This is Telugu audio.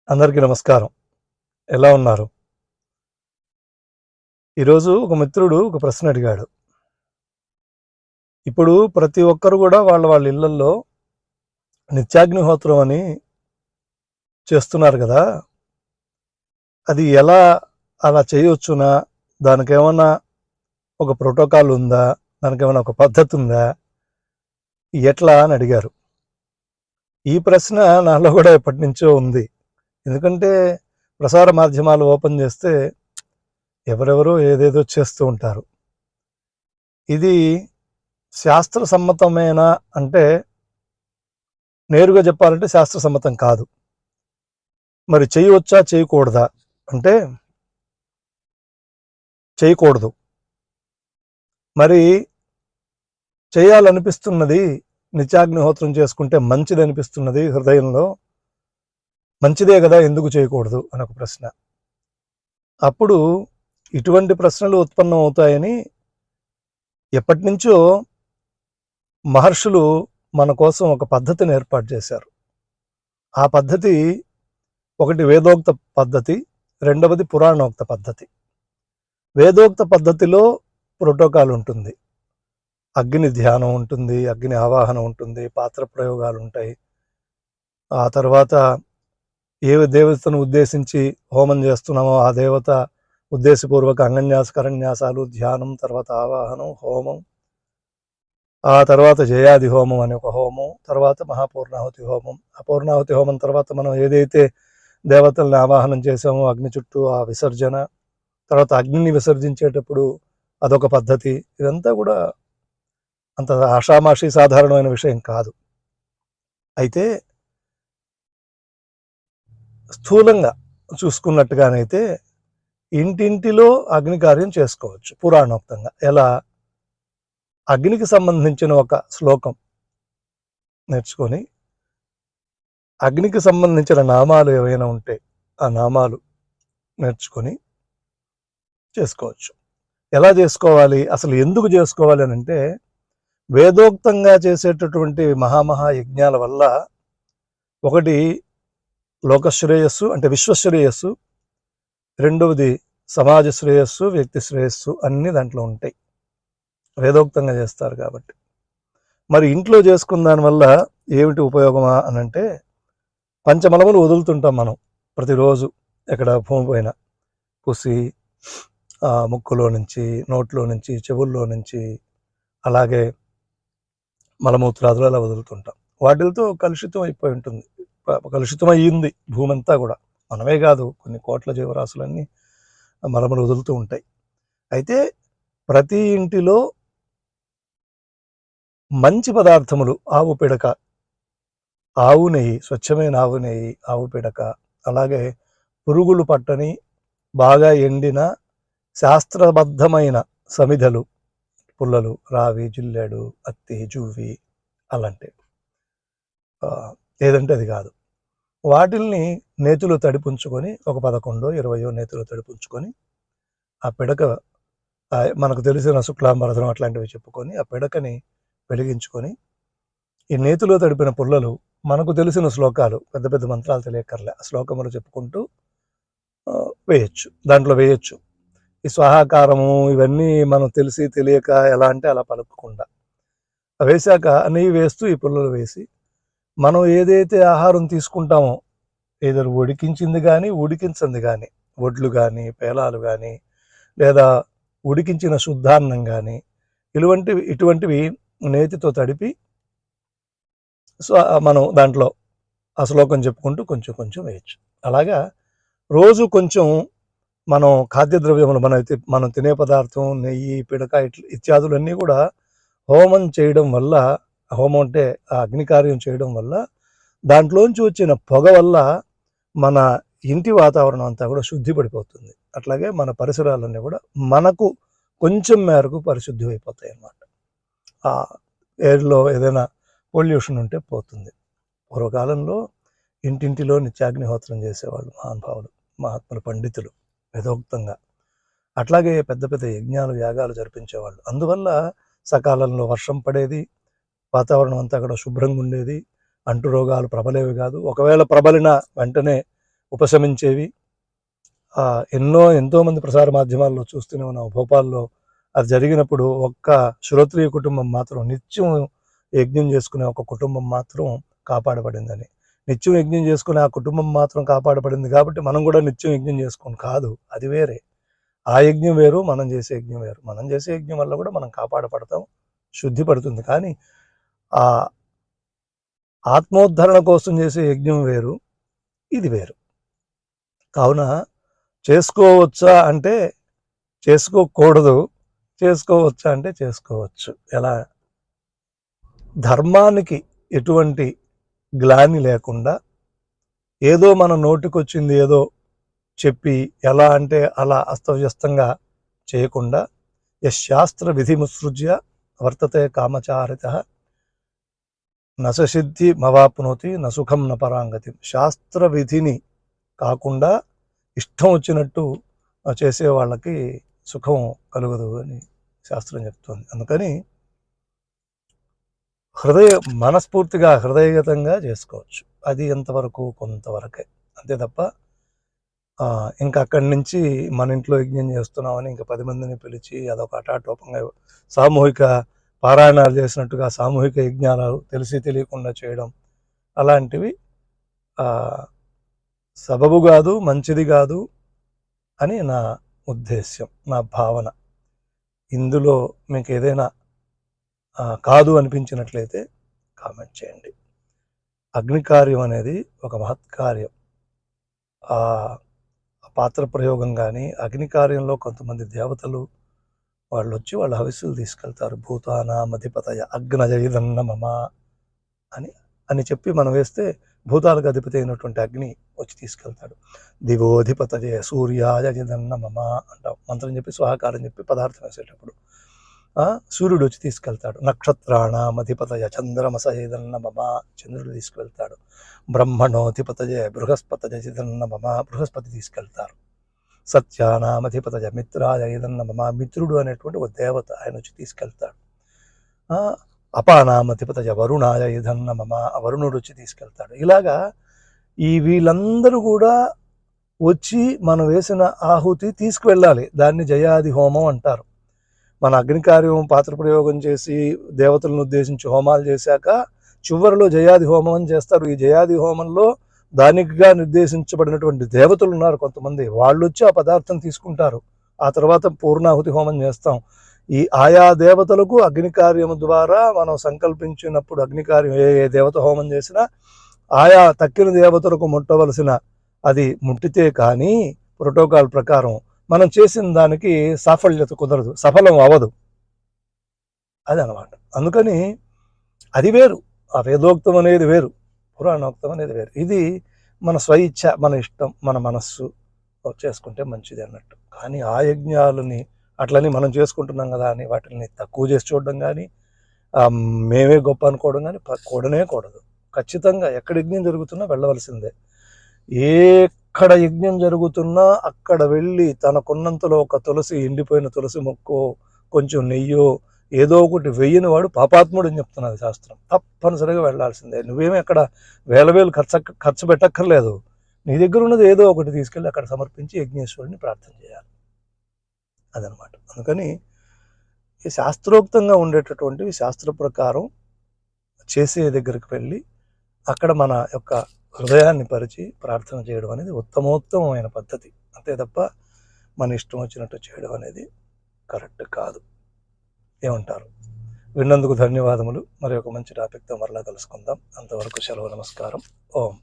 అందరికీ నమస్కారం. ఎలా ఉన్నారు? ఈరోజు ఒక మిత్రుడు ఒక ప్రశ్న అడిగాడు. ఇప్పుడు ప్రతి ఒక్కరు గూడా వాళ్ళ ఇళ్లల్లో నిత్యాగ్నిహోత్రం అని చేస్తున్నారు గదా! అది ఎలా అలా చేయొచ్చునా? దానికేమన్నా ఒక ప్రోటోకాల్ ఉందా? దానికేమన్నా ఒక పద్ధతుందా? ఎట్లా అని అడిగారు. ఈ ప్రశ్న నాలో గూడా ఎప్పటినుంచో ఉంది. ఎందుకంటే ప్రసార మాధ్యమాలు ఓపెన్ జేస్తే ఎవరెవరో ఏదేదో చేస్తూ ఉంటారు. ఇది శాస్త్ర సమ్మతమేనా అంటే నేరుగా చెప్పాలంటే శాస్త్ర సమ్మతం కాదు. మరి చేయవచ్చా? చేయకూడదా? అంటే చేయకూడదు. మరి చేయాలనిపిస్తున్నది, నిత్యాగ్నిహోత్రం చేసుకుంటే మంచిదనిపిస్తున్నది హృదయంలో. మంచిదే గదా! ఎందుకు చేయకూడదు అని ఒక ప్రశ్న. అప్పుడు ఇటువంటి ప్రశ్నలు ఉత్పన్నం అవుతాయని ఎప్పటినుంచో మహర్షులు మన కోసం ఒక పద్ధతిని ఏర్పాటు చేశారు. ఆ పద్ధతి ఒకటి వేదోక్త పద్ధతి, రెండవది పురాణోక్త పద్ధతి. వేదోక్త పద్ధతిలో ప్రోటోకాల్ ఉంటుంది. అగ్ని ధ్యానం ఉంటుంది, అగ్ని ఆవాహన ఉంటుంది, పాత్ర ప్రయోగాలుంటాయి. ఆ తర్వాత ఏ దేవతను ఉద్దేశించి హోమం చేస్తున్నామో ఆ దేవత ఉద్దేశపూర్వక అంగన్యాస, కరన్యాసాలు, ధ్యానం, తర్వాత ఆవాహనం, హోమం, ఆ తర్వాత జయాది హోమం అనే ఒక హోమం, తర్వాత మహాపూర్ణాహుతి హోమం. ఆ పూర్ణాహుతి హోమం తర్వాత మనం ఏదైతే దేవతల్ని ఆవాహనం చేసామో అగ్ని చుట్టూ ఆ విసర్జన, తర్వాత అగ్నిని విసర్జించేటప్పుడు అదొక పద్ధతి. ఇదంతా కూడా అంత ఆషామాషి సాధారణమైన విషయం కాదు. అయితే స్థూలంగా చూసుకున్నట్టుగానైతే ఇంటింటిలో అగ్ని కార్యం చేసుకోవచ్చు పురాణోక్తంగా. ఎలా? అగ్నికి సంబంధించిన ఒక శ్లోకం నేర్చుకొని అగ్నికి సంబంధించిన నామాలు ఏవైనా ఉంటే ఆ నామాలు నేర్చుకొని చేసుకోవచ్చు. ఎలా చేసుకోవాలి? అసలు ఎందుకు చేసుకోవాలి అని అంటే వేదోక్తంగా చేసేటటువంటి మహామహా యజ్ఞాల వల్ల ఒకటి లోకశ్రేయస్సు అంటే విశ్వశ్రేయస్సు, రెండవది సమాజ శ్రేయస్సు, వ్యక్తి శ్రేయస్సు అన్నీ దాంట్లో ఉంటాయి. వేదోక్తంగా చేస్తారు కాబట్టి. మరి ఇంట్లో చేసుకున్న దానివల్ల ఏమిటి ఉపయోగమా అని అంటే పంచమలములు వదులుతుంటాం మనం ప్రతిరోజు. ఎక్కడ భూమి పైన పుసి, ముక్కులో నుంచి, నోట్లో నుంచి, చెవుల్లో నుంచి, అలాగే మలమూత్రాదులు అలా వదులుతుంటాం. వాటితో కలుషితం అయిపోయి ఉంటుంది, కలుషితం అయ్యింది భూమి అంతా కూడా. మనమే కాదు, కొన్ని కోట్ల జీవరాశులన్నీ మలములు వదులుతూ ఉంటాయి. అయితే ప్రతి ఇంటిలో మంచి పదార్థములు, ఆవు పిడక, ఆవు నెయ్యి, స్వచ్ఛమైన ఆవు నెయ్యి, ఆవు పిడక, అలాగే పురుగులు పట్టని బాగా ఎండిన శాస్త్రబద్ధమైన సమిధలు, పుల్లలు, రావి, జిల్లేడు, అత్తి, జూవి అలాంటివి. ఏదంటే అది కాదు. వాటిల్ని నేతిలో తడిపుంచుకొని ఒక 11, 20 నేతిలో తడిపుంచుకొని ఆ పిడక మనకు తెలిసిన శుక్లాంబరధనం అట్లాంటివి చెప్పుకొని ఆ పిడకని వెలిగించుకొని ఈ నేతిలో తడిపిన పుల్లలు మనకు తెలిసిన శ్లోకాలు, పెద్ద పెద్ద మంత్రాలు తెలియక్కర్లే, ఆ శ్లోకములు చెప్పుకుంటూ వేయచ్చు, దాంట్లో వేయచ్చు. ఈ స్వాహాకారము ఇవన్నీ మనం తెలిసి తెలియక ఎలా అంటే అలా పలుకకుండా వేశాక నెయ్యి వేస్తూ ఈ పుల్లలు వేసి మనం ఏదైతే ఆహారం తీసుకుంటామో ఏదో ఉడికించింది కానీ ఉడికించింది కానీ, వడ్లు కానీ, పేలాలు కానీ, లేదా ఉడికించిన శుద్ధాన్నం కానీ ఇటువంటివి నేతితో తడిపి మనం దాంట్లో ఆ శ్లోకం చెప్పుకుంటూ కొంచెం కొంచెం వేయచ్చు. అలాగా రోజు కొంచెం మనం ఖాద్యద్రవ్యములు మనం తినే పదార్థం, నెయ్యి, పిడక ఇత్యాదులన్నీ కూడా హోమం చేయడం వల్ల, హోమం అంటే ఆ అగ్నికార్యం చేయడం వల్ల దాంట్లోంచి వచ్చిన పొగ వల్ల మన ఇంటి వాతావరణం అంతా కూడా శుద్ధి పడిపోతుంది. అట్లాగే మన పరిసరాలన్నీ కూడా మనకు కొంచెం మేరకు పరిశుద్ధి అయిపోతాయి అన్నమాట. ఆ ఎయిర్లో ఏదైనా పొల్యూషన్ ఉంటే పోతుంది. పూర్వకాలంలో ఇంటింటిలో నిత్యాగ్నిహోత్రం చేసేవాళ్ళు మహానుభావులు, మహాత్ములు, పండితులు వేదోక్తంగా. అట్లాగే పెద్ద పెద్ద యజ్ఞాలు, యాగాలు జరిపించేవాళ్ళు. అందువల్ల సకాలంలో వర్షం పడేది, వాతావరణం అంతా కూడా శుభ్రంగా ఉండేది, అంటు రోగాలు ప్రబలేవి కాదు. ఒకవేళ ప్రబలిన వెంటనే ఉపశమించేవి. ఎంతోమంది ప్రసార మాధ్యమాల్లో చూస్తూనే ఉన్నాం. భోపాల్లో అది జరిగినప్పుడు ఒక్క శ్రోత్రియ కుటుంబం మాత్రం నిత్యం యజ్ఞం చేసుకునే ఒక కుటుంబం మాత్రం కాపాడబడిందని. నిత్యం యజ్ఞం చేసుకునే ఆ కుటుంబం మాత్రం కాపాడబడింది కాబట్టి మనం కూడా నిత్యం యజ్ఞం చేసుకోని కాదు, అది వేరే. ఆ యజ్ఞం వేరు, మనం చేసే యజ్ఞం వేరు. మనం చేసే యజ్ఞం వల్ల కూడా మనం కాపాడపడతాం, శుద్ధి పడుతుంది. కానీ ఆ ఆత్మోద్ధరణ కోసం చేసే యజ్ఞం వేరు, ఇది వేరు. కావున చేసుకోవచ్చా అంటే చేసుకోకూడదు, చేసుకోవచ్చా అంటే చేసుకోవచ్చు. ఎలా? ధర్మానికి ఎటువంటి గ్లాని లేకుండా ఏదో మన నోటికొచ్చింది ఏదో చెప్పి ఎలా అంటే అలా అస్తవ్యస్తంగా చేయకుండా, యశాస్త్ర విధిముత్సృజ్య వర్తతే కామచారిత నససిద్ధి మవాప్నోతి నసుఖం న పరాంగతి. శాస్త్ర విధిని కాకుండా ఇష్టం వచ్చినట్టు చేసే వాళ్ళకి సుఖం కలుగదు అని శాస్త్రం చెప్తుంది. అందుకని మనస్ఫూర్తిగా హృదయగతంగా చేసుకోవచ్చు. అది ఎంతవరకు? కొంతవరకే, అంతే తప్ప ఇంకా అక్కడి నుంచి మన ఇంట్లో యజ్ఞం చేస్తున్నామని ఇంకా 10 మందిని పిలిచి అదొక అటాటోపంగా సామూహిక పారాయణాలు చేసినట్టుగా సామూహిక యజ్ఞాలు తెలిసి తెలియకుండా చేయడం, అలాంటివి సబబు కాదు, మంచిది కాదు అని నా ఉద్దేశ్యం, నా భావన. ఇందులో మీకు ఏదైనా కాదు అనిపించినట్లయితే కామెంట్ చేయండి. అగ్నికార్యం అనేది ఒక మహత్కార్యం. పాత్ర ప్రయోగం కానీ అగ్నికార్యంలో కొంతమంది దేవతలు వాళ్ళు వచ్చి వాళ్ళ హవిస్సులు తీసుకెళ్తారు. భూతానామధిపతయ అగ్నజయిదన్న మమ అని చెప్పి మనం వేస్తే భూతాలకు అధిపతి అయినటువంటి అగ్ని వచ్చి తీసుకెళ్తాడు. దివోధిపతయ సూర్యాయ జదన్న మమ అంటాం. మంత్రం చెప్పి స్వాహకారం చెప్పి పదార్థం వేసేటప్పుడు సూర్యుడు వచ్చి తీసుకెళ్తాడు. నక్షత్రాణామధిపతయ చంద్రమసయేదన్న మమ చంద్రుడు తీసుకెళ్తాడు. బ్రహ్మణోధిపతయ బృహస్పతయ చిదన్న మమ బృహస్పతి తీసుకెళ్తారు. సత్యానామధిపతయ మిత్రాయ ఏదన్న మమ మిత్రుడు అనేటువంటి ఒక దేవత, ఆయన వచ్చి తీసుకెళ్తాడు. అపానామధిపతయ వరుణాయ ఏదన్న మమ వరుణుడు వచ్చి తీసుకెళ్తాడు. ఇలాగా వీళ్ళందరూ కూడా వచ్చి మనం వేసిన ఆహుతి తీసుకువెళ్ళాలి. దాన్ని జయాది హోమం అంటారు. మన అగ్నికార్యం పాత్ర ప్రయోగం చేసి దేవతలను ఉద్దేశించి హోమాలు చేశాక చివరిలో జయాది హోమం అని చేస్తారు. ఈ జయాది హోమంలో దానికిగా నిర్దేశించబడినటువంటి దేవతలు ఉన్నారు కొంతమంది, వాళ్ళు వచ్చి ఆ పదార్థం తీసుకుంటారు. ఆ తర్వాత పూర్ణాహుతి హోమం చేస్తాం. ఈ ఆయా దేవతలకు అగ్నికార్యం ద్వారా మనం సంకల్పించినప్పుడు అగ్నికార్యం ఏ దేవత హోమం చేసినా ఆయా తక్కిన దేవతలకు ముట్టవలసిన అది ముట్టితే కానీ ప్రోటోకాల్ ప్రకారం మనం చేసిన దానికి సాఫల్యత కుదరదు, సఫలం అవ్వదు. అది అన్నమాట. అందుకని అది వేరు, ఆ వేదోక్తం అనేది వేరు, పురాణోక్తం అనేది వేరు. ఇది మన స్వయిచ్ఛ, మన ఇష్టం, మన మనస్సు చేసుకుంటే మంచిది అన్నట్టు. కానీ ఆ యజ్ఞాలని అట్లని మనం చేసుకుంటున్నాం కదా అని వాటిని తక్కువ చేసి చూడడం కానీ మేమే గొప్ప అనుకోవడం కానీ కూడనే కూడదు. ఖచ్చితంగా ఎక్కడ యజ్ఞం జరుగుతున్నా వెళ్ళవలసిందే. ఎక్కడ యజ్ఞం జరుగుతున్నా అక్కడ వెళ్ళి తనకున్నంతలో ఒక తులసి, ఎండిపోయిన తులసి మొక్కో కొంచెం నెయ్యో ఏదో ఒకటి వెయ్యని వాడు పాపాత్ముడు అని చెప్తున్నది శాస్త్రం. తప్పనిసరిగా వెళ్లాల్సిందే. నువ్వేమీ అక్కడ వేలు ఖర్చు పెట్టక్కర్లేదు. నీ దగ్గర ఉన్నది ఏదో ఒకటి తీసుకెళ్ళి అక్కడ సమర్పించి యజ్ఞేశ్వరుని ప్రార్థన చేయాలి. అదనమాట. అందుకని ఈ శాస్త్రోక్తంగా ఉండేటటువంటివి శాస్త్ర ప్రకారం చేసే దగ్గరికి వెళ్ళి అక్కడ మన యొక్క హృదయాన్ని పరిచి ప్రార్థన చేయడం అనేది ఉత్తమోత్తమైన పద్ధతి. అంతే తప్ప మన ఇష్టం వచ్చినట్టు చేయడం అనేది కరెక్ట్ కాదు. ఏమంటారు? విన్నందుకు ధన్యవాదములు. మరి ఒక మంచి టాపిక్తో మరలా కలుసుకుందాం. అంతవరకు సెలవు. నమస్కారం. ఓం.